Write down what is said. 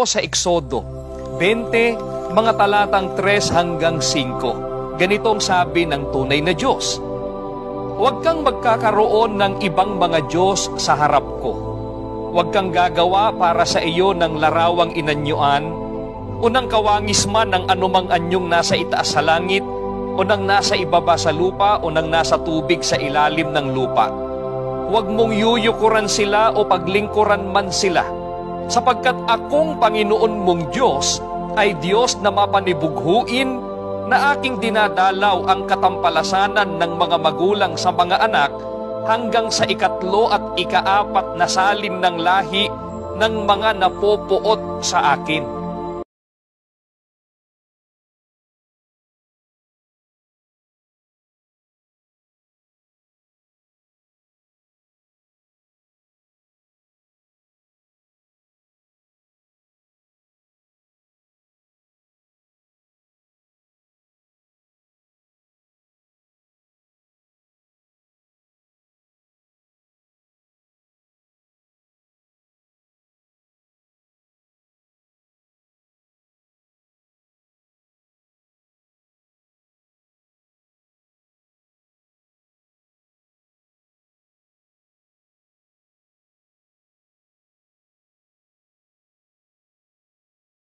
Sa Exodo 20, mga talatang 3 hanggang 5. Ganitong sabi ng tunay na Diyos: Huwag kang magkakaroon ng ibang mga Diyos sa harap ko. Huwag kang gagawa para sa iyo ng larawang inanyuan, o ng kawangis man ng anumang anyong nasa itaas sa langit, o ng nasa ibaba sa lupa, o ng nasa tubig sa ilalim ng lupa. Huwag mong yuyukuran sila o paglingkuran man sila, sapagkat akong Panginoon mong Diyos ay Diyos na mapanibughuin, na aking dinadalaw ang katampalasanan ng mga magulang sa mga anak hanggang sa 3 at 4 na salin ng lahi ng mga napopuot sa akin.